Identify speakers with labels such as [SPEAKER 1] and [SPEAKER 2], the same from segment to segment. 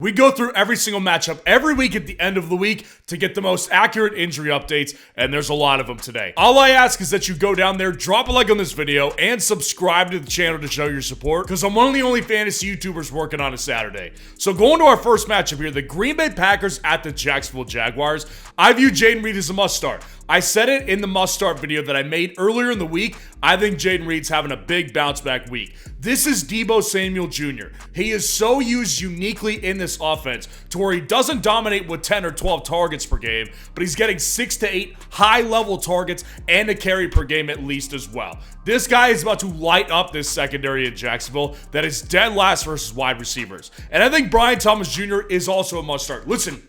[SPEAKER 1] We go through every single matchup every week at the end of the week to get the most accurate injury updates, and there's a lot of them today. All I ask is that you go down there, drop a like on this video, and subscribe to the channel to show your support, because I'm one of the only fantasy YouTubers working on a Saturday. So going to our first matchup here, the Green Bay Packers at the Jacksonville Jaguars. I view Jayden Reed as a must-start. I said it in the must-start video that I made earlier in the week. I think Jayden Reed's having a big bounce-back week. This is Deebo Samuel Jr. He is so used uniquely in this offense to where he doesn't dominate with 10 or 12 targets per game, but he's getting 6 to 8 high-level targets and a carry per game at least as well. This guy is about to light up this secondary in Jacksonville that is dead last versus wide receivers. And I think Brian Thomas Jr. is also a must-start. Listen,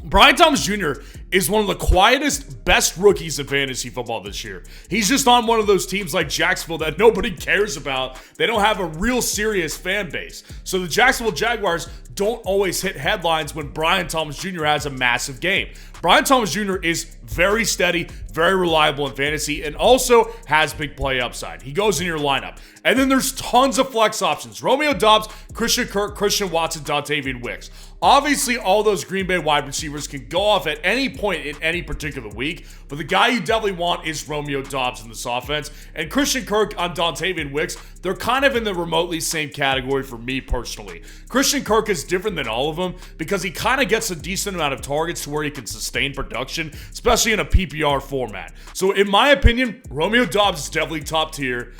[SPEAKER 1] Brian Thomas Jr. is one of the quietest, best rookies in fantasy football this year. He's just on one of those teams like Jacksonville that nobody cares about. They don't have a real serious fan base. So the Jacksonville Jaguars don't always hit headlines when Brian Thomas Jr. has a massive game. Brian Thomas Jr. is very steady, very reliable in fantasy, and also has big play upside. He goes in your lineup. And then there's tons of flex options. Romeo Doubs, Christian Kirk, Christian Watson, Dontavian Wicks. Obviously, all those Green Bay wide receivers can go off at any point in any particular week, but the guy you definitely want is Romeo Doubs in this offense. And Christian Kirk on Dontavian Wicks, they're kind of in the remotely same category for me personally. Christian Kirk is different than all of them because he kind of gets a decent amount of targets to where he can sustain production, especially in a PPR format. So in my opinion, Romeo Doubs is definitely top tier.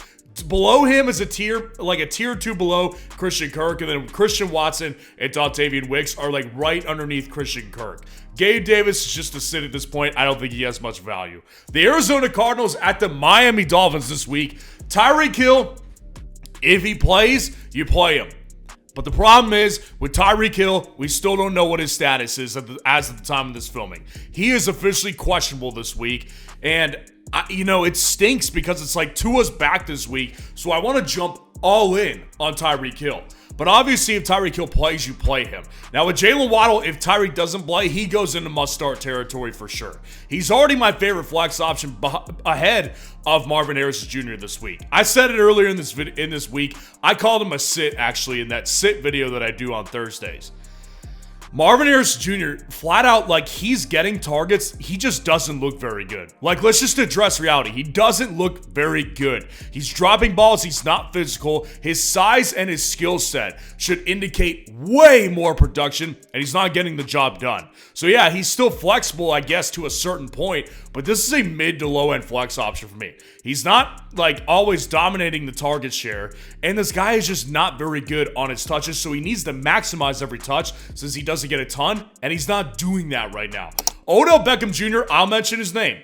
[SPEAKER 1] Below him is a tier 2 below Christian Kirk, and then Christian Watson and Dontavian Wicks are like right underneath Christian Kirk. Gabe Davis is just a sit at this point. I don't think he has much value. The Arizona Cardinals at the Miami Dolphins this week. Tyreek Hill, if he plays, you play him. But the problem is, with Tyreek Hill, we still don't know what his status is as of the time of this filming. He is officially questionable this week, and it stinks because it's like Tua's back this week, so I want to jump all in on Tyreek Hill. But obviously, if Tyreek Hill plays, you play him. Now, with Jalen Waddle, if Tyreek doesn't play, he goes into must-start territory for sure. He's already my favorite flex option ahead of Marvin Harrison Jr. this week. I said it earlier in this week. I called him a sit, actually, in that sit video that I do on Thursdays. Marvin Harrison Jr., flat out, like, he's getting targets. He just doesn't look very good. Like, let's just address reality. He doesn't look very good. He's dropping balls. He's not physical. His size and his skill set should indicate way more production, and he's not getting the job done. So, yeah, he's still flexible, I guess, to a certain point, but this is a mid to low-end flex option for me. He's not, like, always dominating the target share, and this guy is just not very good on his touches, so he needs to maximize every touch since he doesn't get a ton, and he's not doing that right now. Odell Beckham Jr., I'll mention his name,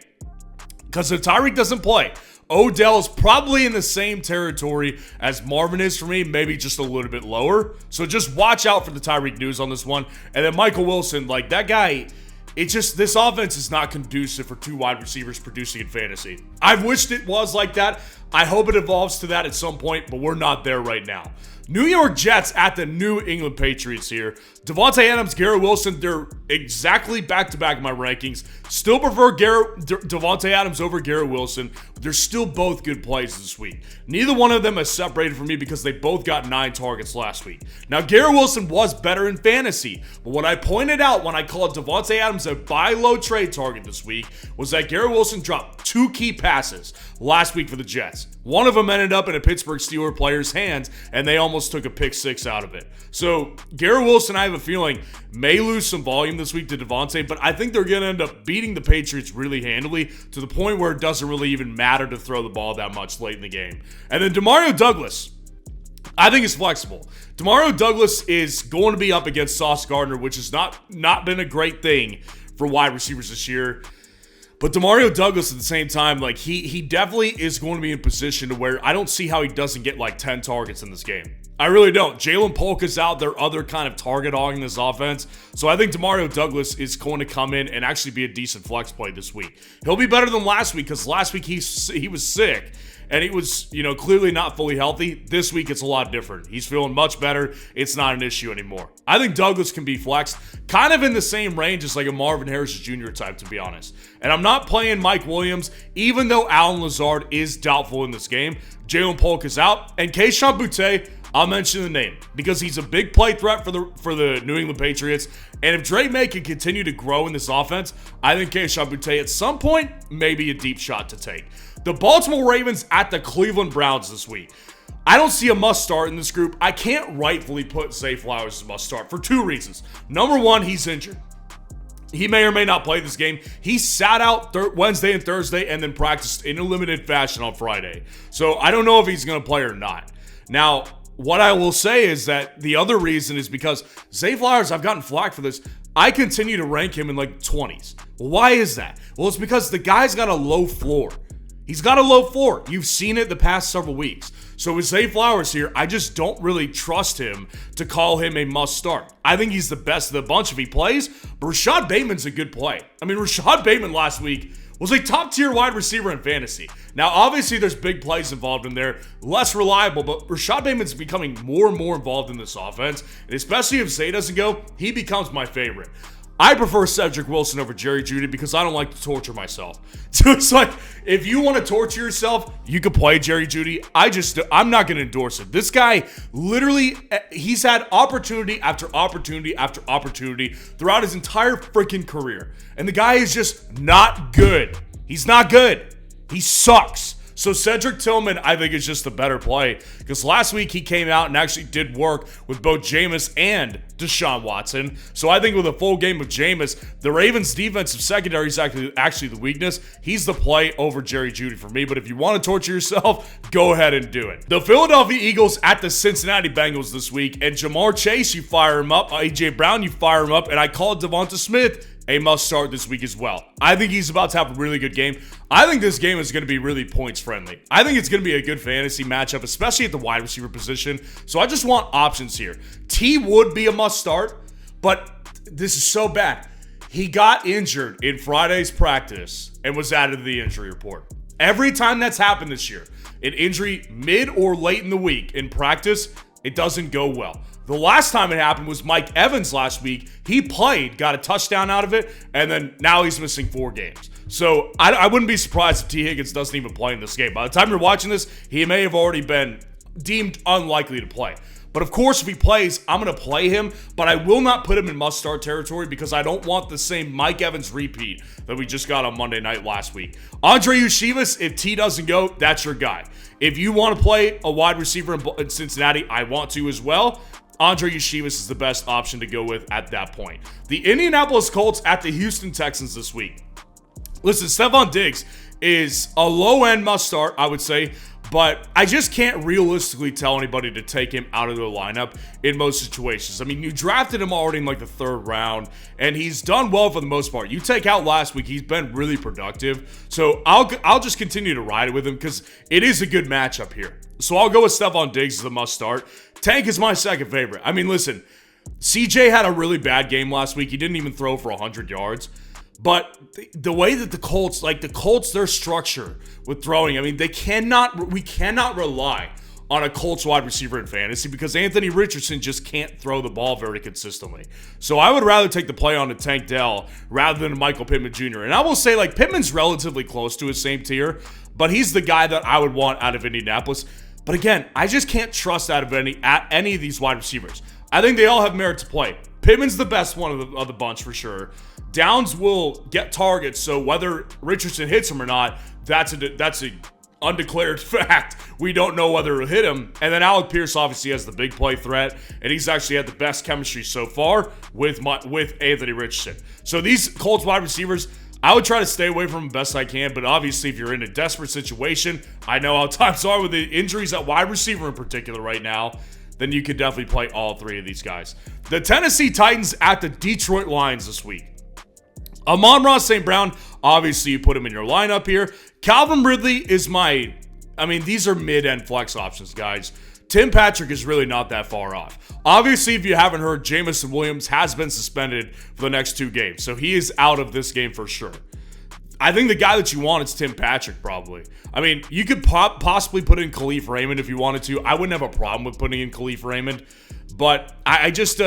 [SPEAKER 1] because if Tyreek doesn't play, Odell is probably in the same territory as Marvin is for me, maybe just a little bit lower. So just watch out for the Tyreek news on this one. And then Michael Wilson, like, that guy, this offense is not conducive for two wide receivers producing in fantasy. I've wished it was like that. I hope it evolves to that at some point, but we're not there right now. New York Jets at the New England Patriots here. Devontae Adams, Garrett Wilson, they're exactly back-to-back in my rankings. Still prefer Devontae Adams over Garrett Wilson, but they're still both good plays this week. Neither one of them has separated from me because they both got 9 targets last week. Now, Garrett Wilson was better in fantasy, but what I pointed out when I called Devontae Adams a buy low trade target this week was that Garrett Wilson dropped 2 key passes last week for the Jets. One of them ended up in a Pittsburgh Steelers player's hands, and they almost took a pick 6 out of it. So, Garrett Wilson, I have a feeling, may lose some volume this week to Devontae, but I think they're going to end up beating the Patriots really handily to the point where it doesn't really even matter to throw the ball that much late in the game. And then Demario Douglas, I think is flexible. Demario Douglas is going to be up against Sauce Gardner, which has not been a great thing for wide receivers this year. But Demario Douglas at the same time, like, he definitely is going to be in position to where I don't see how he doesn't get like 10 targets in this game. I really don't. Jalen Polka's out, their other kind of target hogging this offense. So I think Demario Douglas is going to come in and actually be a decent flex play this week. He'll be better than last week because last week he was sick. And he was, clearly not fully healthy. This week, it's a lot different. He's feeling much better. It's not an issue anymore. I think Douglas can be flexed kind of in the same range as like a Marvin Harrison Jr. type, to be honest. And I'm not playing Mike Williams, even though Allen Lazard is doubtful in this game. Jalen Polk is out. And Kayshon Boutte, I'll mention the name because he's a big play threat for the New England Patriots. And if Drake May can continue to grow in this offense, I think Kayshon Boutte at some point may be a deep shot to take. The Baltimore Ravens at the Cleveland Browns this week. I don't see a must start in this group. I can't rightfully put Zay Flowers as a must start for two reasons. Number one, he's injured. He may or may not play this game. He sat out Wednesday and Thursday and then practiced in a limited fashion on Friday. So I don't know if he's going to play or not. Now, what I will say is that the other reason is because Zay Flowers, I've gotten flack for this. I continue to rank him in like 20s. Why is that? Well, it's because the guy's got a low floor. He's got a low floor. You've seen it the past several weeks. So with Zay Flowers here, I just don't really trust him to call him a must start. I think he's the best of the bunch if he plays, but Rashad Bateman's a good play. I mean, Rashad Bateman last week was a top tier wide receiver in fantasy. Now, obviously, there's big plays involved in there, less reliable, but Rashad Bateman's becoming more and more involved in this offense, and especially if Zay doesn't go, he becomes my favorite. I prefer Cedric Wilson over Jerry Jeudy because I don't like to torture myself. So it's like, if you want to torture yourself, you can play Jerry Jeudy. I'm not going to endorse it. This guy, literally, he's had opportunity after opportunity after opportunity throughout his entire freaking career. And the guy is just not good. He's not good. He sucks. So Cedric Tillman, I think, is just a better play because last week he came out and actually did work with both Jameis and Deshaun Watson. So I think with a full game of Jameis, the Ravens' defensive secondary is actually the weakness. He's the play over Jerry Jeudy for me. But if you want to torture yourself, go ahead and do it. The Philadelphia Eagles at the Cincinnati Bengals this week. And Jamar Chase, you fire him up. A.J. Brown, you fire him up. And I called Devonta Smith a must start this week as well. I think he's about to have a really good game. I think this game is going to be really points friendly. I think it's going to be a good fantasy matchup, especially at the wide receiver position. So I just want options here. T would be a must start, but this is so bad. He got injured in Friday's practice and was added to the injury report. Every time that's happened this year, an injury mid or late in the week in practice, it doesn't go well. The last time it happened was Mike Evans last week. He played, got a touchdown out of it, and then now he's missing 4 games. So I wouldn't be surprised if T. Higgins doesn't even play in this game. By the time you're watching this, he may have already been deemed unlikely to play. But of course, if he plays, I'm going to play him, but I will not put him in must-start territory because I don't want the same Mike Evans repeat that we just got on Monday night last week. Andre Ushivas, if T doesn't go, that's your guy. If you want to play a wide receiver in Cincinnati, I want to as well. Andre Ushivas is the best option to go with at that point. The Indianapolis Colts at the Houston Texans this week. Listen, Stephon Diggs is a low-end must-start, I would say, but I just can't realistically tell anybody to take him out of the lineup in most situations. I mean, you drafted him already in like the 3rd round, and he's done well for the most part. You take out last week, he's been really productive. So I'll just continue to ride it with him because it is a good matchup here. So I'll go with Stephon Diggs as a must-start. Tank is my second favorite. I mean, listen, CJ had a really bad game last week. He didn't even throw for 100 yards. But the way that the Colts, their structure with throwing, I mean, we cannot rely on a Colts wide receiver in fantasy because Anthony Richardson just can't throw the ball very consistently. So I would rather take the play on to Tank Dell rather than Michael Pittman Jr. And I will say, like, Pittman's relatively close to his same tier, but he's the guy that I would want out of Indianapolis. But again, I just can't trust out of any of these wide receivers. I think they all have merit to play. Pittman's the best one of the bunch for sure. Downs will get targets, so whether Richardson hits him or not, that's a undeclared fact. We don't know whether it'll hit him. And then Alec Pierce obviously has the big play threat, and he's actually had the best chemistry so far with Anthony Richardson. So these Colts wide receivers, I would try to stay away from them best I can, but obviously if you're in a desperate situation, I know how times are with the injuries at wide receiver in particular right now, then you could definitely play all 3 of these guys. The Tennessee Titans at the Detroit Lions this week. Amon-Ra St. Brown, obviously you put him in your lineup here. Calvin Ridley is these are mid-end flex options, guys. Tim Patrick is really not that far off. Obviously, if you haven't heard, Jameson Williams has been suspended for the next 2 games, so he is out of this game for sure. I think the guy that you want is Tim Patrick, probably. I mean, you could possibly put in Khalif Raymond if you wanted to. I wouldn't have a problem with putting in Khalif Raymond, but I just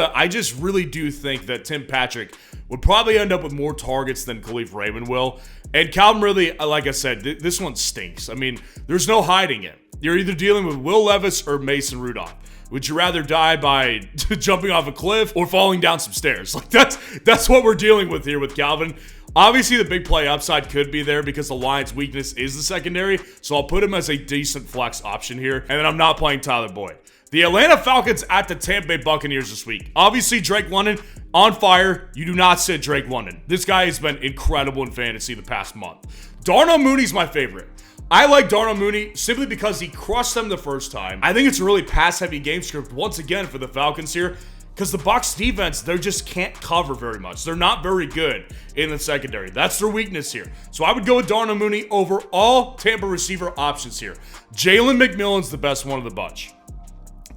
[SPEAKER 1] really do think that Tim Patrick would probably end up with more targets than Khalif Raymond will. And Calvin Ridley, like I said, this one stinks. I mean, there's no hiding it. You're either dealing with Will Levis or Mason Rudolph. Would you rather die by jumping off a cliff or falling down some stairs? Like that's what we're dealing with here with Calvin. Obviously, the big play upside could be there because the Lions' weakness is the secondary, so I'll put him as a decent flex option here, and then I'm not playing Tyler Boyd. The Atlanta Falcons at the Tampa Bay Buccaneers this week. Obviously, Drake London on fire. You do not sit Drake London. This guy has been incredible in fantasy the past month. Darnell Mooney's my favorite. I like Darnell Mooney simply because he crushed them the first time. I think it's a really pass-heavy game script once again for the Falcons here, because the Bucs defense, they just can't cover very much. They're not very good in the secondary. That's their weakness here. So I would go with Darnell Mooney over all Tampa receiver options here. Jalen McMillan's the best one of the bunch.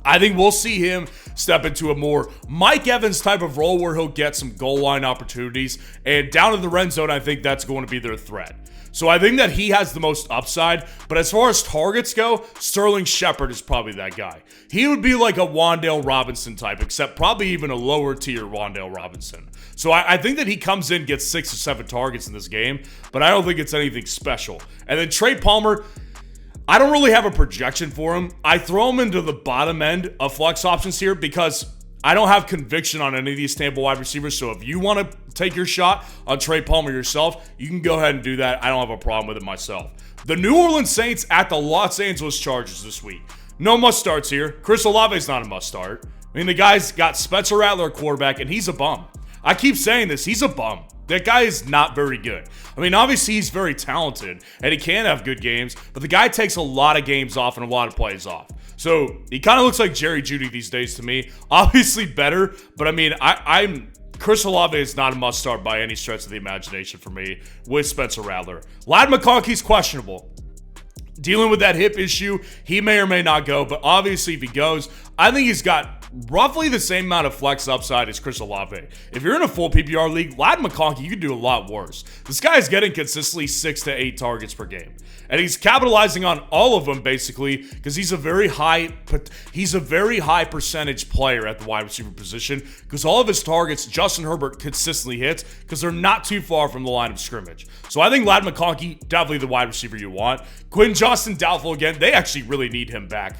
[SPEAKER 1] I think we'll see him step into a more Mike Evans type of role where he'll get some goal line opportunities. And down in the red zone, I think that's going to be their threat. So I think that he has the most upside. But as far as targets go, Sterling Shepard is probably that guy. He would be like a Wan'Dale Robinson type, except probably even a lower tier Wan'Dale Robinson. So I think that he comes in, gets 6 or 7 targets in this game, but I don't think it's anything special. And then Trey Palmer, I don't really have a projection for him. I throw him into the bottom end of flex options here because I don't have conviction on any of these Tampa wide receivers. So if you want to take your shot on Trey Palmer yourself, you can go ahead and do that. I don't have a problem with it myself. The New Orleans Saints at the Los Angeles Chargers this week. No must starts here. Chris Olave's not a must start. I mean, the guy's got Spencer Rattler quarterback, and he's a bum. I keep saying this. He's a bum. That guy is not very good. I mean, obviously, he's very talented, and he can have good games, but the guy takes a lot of games off and a lot of plays off. So he kind of looks like Jerry Jeudy these days to me. Obviously better, but I mean, Chris Olave is not a must-start by any stretch of the imagination for me with Spencer Rattler. Ladd McConkey's questionable. Dealing with that hip issue, he may or may not go, but obviously if he goes, I think he's got roughly the same amount of flex upside as Chris Olave. If you're in a full PPR league, Ladd McConkey, you could do a lot worse. This guy is getting consistently 6 to 8 targets per game. And he's capitalizing on all of them basically because he's a very high percentage player at the wide receiver position because all of his targets Justin Herbert consistently hits because they're not too far from the line of scrimmage. So I think Ladd McConkey, definitely the wide receiver you want. Quentin Johnston, doubtful again. They actually really need him back.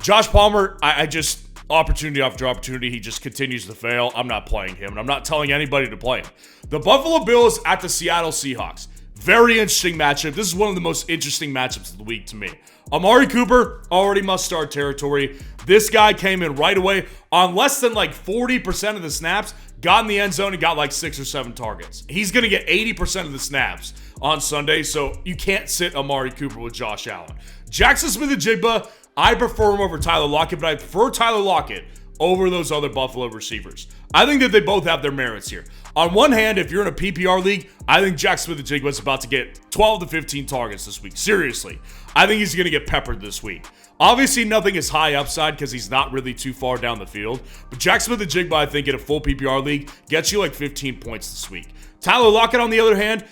[SPEAKER 1] Josh Palmer, I just opportunity after opportunity, he just continues to fail. I'm not playing him, and I'm not telling anybody to play him. The Buffalo Bills at the Seattle Seahawks. Very interesting matchup. This is one of the most interesting matchups of the week to me. Amari Cooper, already must-start territory. This guy came in right away on less than like 40% of the snaps, got in the end zone and got like 6 or 7 targets. He's going to get 80% of the snaps on Sunday, so you can't sit Amari Cooper with Josh Allen. Jackson Smith-Njigba, I prefer him over Tyler Lockett, but I prefer Tyler Lockett over those other Buffalo receivers. I think that they both have their merits here. On one hand, if you're in a PPR league, I think Jackson Smith-Njigba is about to get 12 to 15 targets this week. Seriously. I think he's going to get peppered this week. Obviously, nothing is high upside because he's not really too far down the field. But Jackson Smith-Njigba, I think, in a full PPR league, gets you like 15 points this week. Tyler Lockett, on the other hand,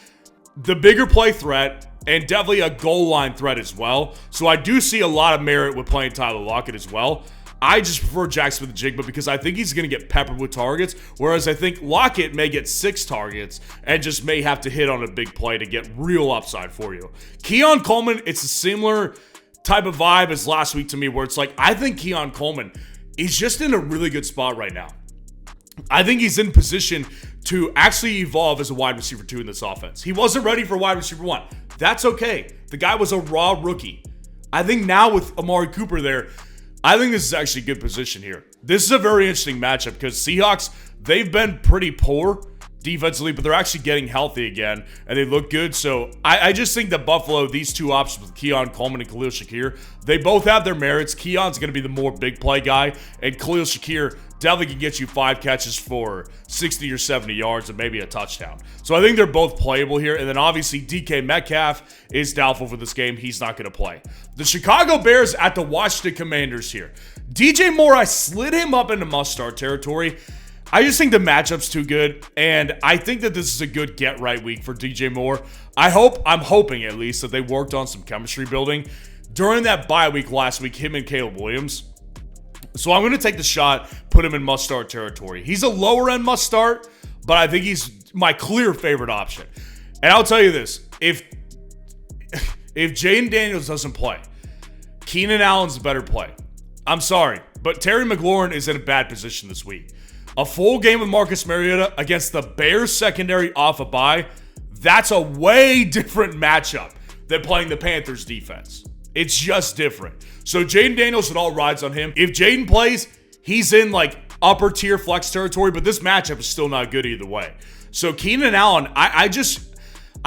[SPEAKER 1] the bigger play threat and definitely a goal line threat as well. So I do see a lot of merit with playing Tyler Lockett as well. I just prefer Jackson Smith-Njigba because I think he's going to get peppered with targets, whereas I think Lockett may get 6 targets and just may have to hit on a big play to get real upside for you. Keon Coleman, it's a similar type of vibe as last week to me, where it's like, I think Keon Coleman is just in a really good spot right now. I think he's in position to actually evolve as a wide receiver 2 in this offense. He wasn't ready for wide receiver 1. That's okay. The guy was a raw rookie. I think now with Amari Cooper there, I think this is actually a good position here. This is a very interesting matchup because Seahawks, they've been pretty poor defensively, but they're actually getting healthy again, and they look good. So I just think that Buffalo, these two options with Keon Coleman and Khalil Shakir, they both have their merits. Keon's going to be the more big play guy, and Khalil Shakir definitely can get you 5 catches for 60 or 70 yards and maybe a touchdown. So I think they're both playable here. And then obviously DK Metcalf is doubtful for this game. He's not going to play. The Chicago Bears at the Washington Commanders here. DJ Moore, I slid him up into must-start territory. I just think the matchup's too good, and I think that this is a good get-right week for DJ Moore. I'm hoping at least, that they worked on some chemistry building. During that bye week last week, him and Caleb Williams. So I'm going to take the shot, put him in must-start territory. He's a lower-end must-start, but I think he's my clear favorite option. And I'll tell you this, if Jaden Daniels doesn't play, Keenan Allen's a better play. I'm sorry. but Terry McLaurin is in a bad position this week. A full game with Marcus Mariota against the Bears secondary off a bye, that's a way different matchup than playing the Panthers defense. It's just different. So Jaden Daniels, it all rides on him. If Jaden plays, he's in like upper tier flex territory, but this matchup is still not good either way. So Keenan Allen, I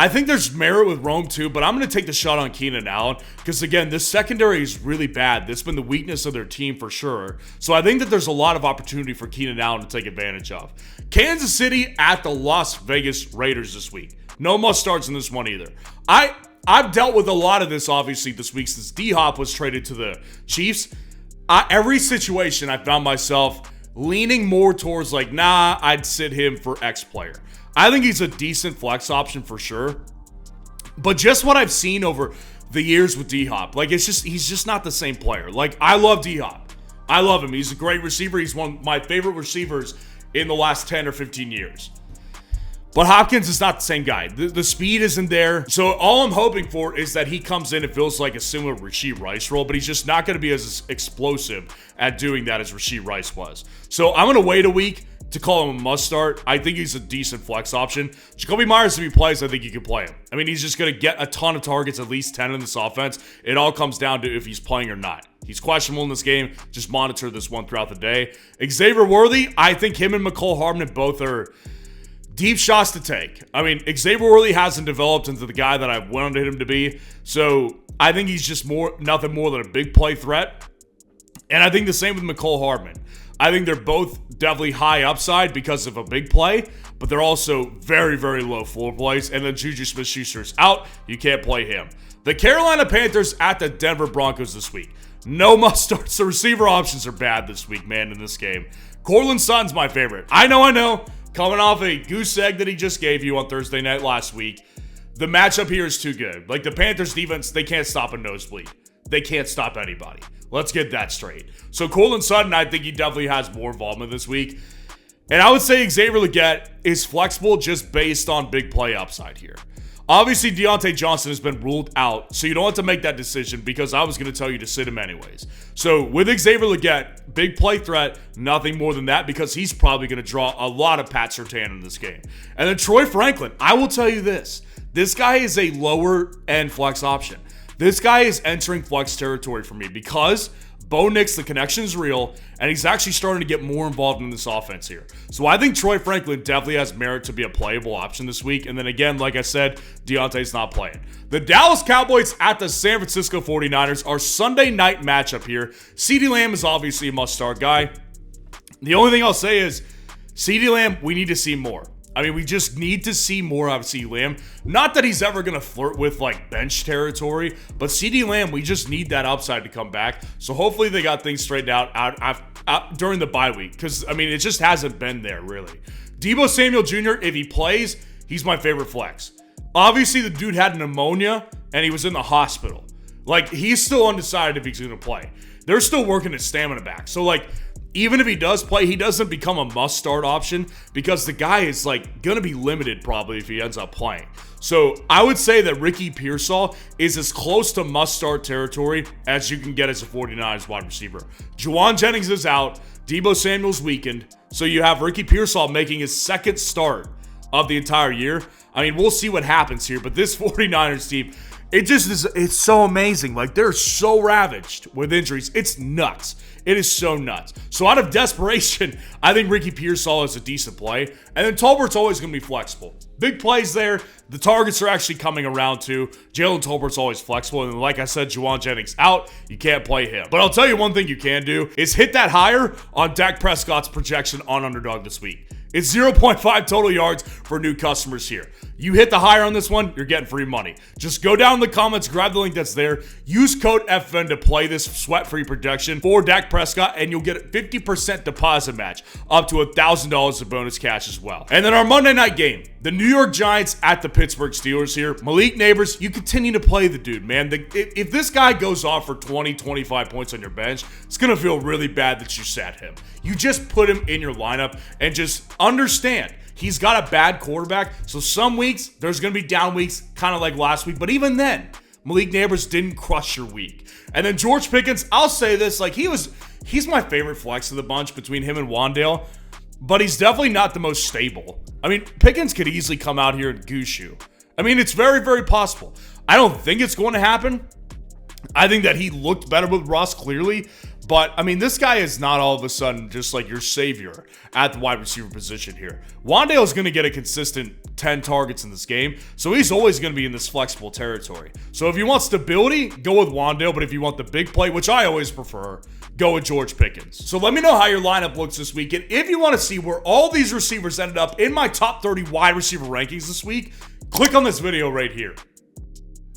[SPEAKER 1] think there's merit with Rome too, but I'm going to take the shot on Keenan Allen because, again, this secondary is really bad. That's been the weakness of their team for sure. So I think that there's a lot of opportunity for Keenan Allen to take advantage of. Kansas City at the Las Vegas Raiders this week. No must starts in this one either. I've dealt with a lot of this, obviously, this week since D-Hop was traded to the Chiefs. Every situation I found myself leaning more towards like, nah, I'd sit him for X player. I think he's a decent flex option for sure. But just what I've seen over the years with D-Hop, like he's just not the same player. Like, I love D-Hop. I love him. He's a great receiver. He's one of my favorite receivers in the last 10 or 15 years. But Hopkins is not the same guy. The speed isn't there. So all I'm hoping for is that he comes in and feels like a similar Rashee Rice role, but he's just not going to be as explosive at doing that as Rashee Rice was. So I'm going to wait a week to call him a must start. I think he's a decent flex option. Jacoby Myers, if he plays, I think you can play him. I mean, he's just going to get a ton of targets, at least 10 in this offense. It all comes down to if he's playing or not. He's questionable in this game. Just monitor this one throughout the day. Xavier Worthy, I think him and McCole Hardman both are deep shots to take. I mean, Xavier Worthy hasn't developed into the guy that I wanted him to be. So I think he's just nothing more than a big play threat. And I think the same with McCole Hardman. I think they're both definitely high upside because of a big play, but they're also very, very low floor plays. And then Juju Smith-Schuster's out. You can't play him. The Carolina Panthers at the Denver Broncos this week. No must starts. The receiver options are bad this week, man, in this game. Courtland Sutton's my favorite. I know. Coming off a goose egg that he just gave you on Thursday night last week. The matchup here is too good. Like, the Panthers defense, they can't stop a nosebleed. They can't stop anybody. Let's get that straight. So Courtland Sutton, I think he definitely has more involvement this week. And I would say Xavier Legette is flexible just based on big play upside here. Obviously, Deontay Johnson has been ruled out, so you don't have to make that decision because I was going to tell you to sit him anyways. So with Xavier Legette, big play threat, nothing more than that because he's probably going to draw a lot of Pat Surtain in this game. And then Troy Franklin, I will tell you this. This guy is a lower end flex option. This guy is entering flex territory for me because Bo Nix, the connection is real, and he's actually starting to get more involved in this offense here. So I think Troy Franklin definitely has merit to be a playable option this week. And then again, like I said, Deontay's not playing. The Dallas Cowboys at the San Francisco 49ers, our Sunday night matchup here. CeeDee Lamb is obviously a must-start guy. The only thing I'll say is, CeeDee Lamb, we need to see more. I mean, we just need to see more out of CeeDee Lamb. Not that he's ever going to flirt with, like, bench territory, but CeeDee Lamb, we just need that upside to come back. So hopefully they got things straightened out during the bye week because, I mean, it just hasn't been there, really. Deebo Samuel Jr., if he plays, he's my favorite flex. Obviously, the dude had pneumonia, and he was in the hospital. Like, he's still undecided if he's going to play. They're still working his stamina back. So, like, even if he does play, he doesn't become a must-start option because the guy is, like, going to be limited probably if he ends up playing. So I would say that Ricky Pearsall is as close to must-start territory as you can get as a 49ers wide receiver. Juwan Jennings is out. Deebo Samuel's weakened. So you have Ricky Pearsall making his second start of the entire year. I mean, we'll see what happens here, but this 49ers team, it's so amazing. Like, they're so ravaged with injuries. It's nuts. It is so nuts. So out of desperation, I think Ricky Pearsall is a decent play. And then Tolbert's always going to be flexible. Big plays there. The targets are actually coming around too. Jalen Tolbert's always flexible. And like I said, Juwan Jennings out. You can't play him. But I'll tell you one thing you can do is hit that higher on Dak Prescott's projection on Underdog this week. It's 0.5 total yards for new customers here. You hit the higher on this one, you're getting free money. Just go down in the comments, grab the link that's there, use code FN to play this sweat-free projection for Dak Prescott, and you'll get a 50% deposit match, up to $1,000 of bonus cash as well. And then our Monday night game, the New York Giants at the Pittsburgh Steelers here. Malik Neighbors, you continue to play the dude, man. If this guy goes off for 20, 25 points on your bench, it's going to feel really bad that you sat him. You just put him in your lineup and just understand he's got a bad quarterback. So some weeks, there's going to be down weeks, kind of like last week. But even then, Malik Neighbors didn't crush your week. And then George Pickens, I'll say this, like he was He's my favorite flex of the bunch between him and Wandale, but he's definitely not the most stable. I mean, Pickens could easily come out here and goose you. I mean, it's very, very possible. I don't think it's going to happen. I think that he looked better with Russ, clearly. But, I mean, this guy is not all of a sudden just like your savior at the wide receiver position here. Wandale is going to get a consistent 10 targets in this game, so he's always going to be in this flexible territory. So if you want stability, go with Wandale, but if you want the big play, which I always prefer, go with George Pickens. So let me know how your lineup looks this week, and if you want to see where all these receivers ended up in my top 30 wide receiver rankings this week, click on this video right here.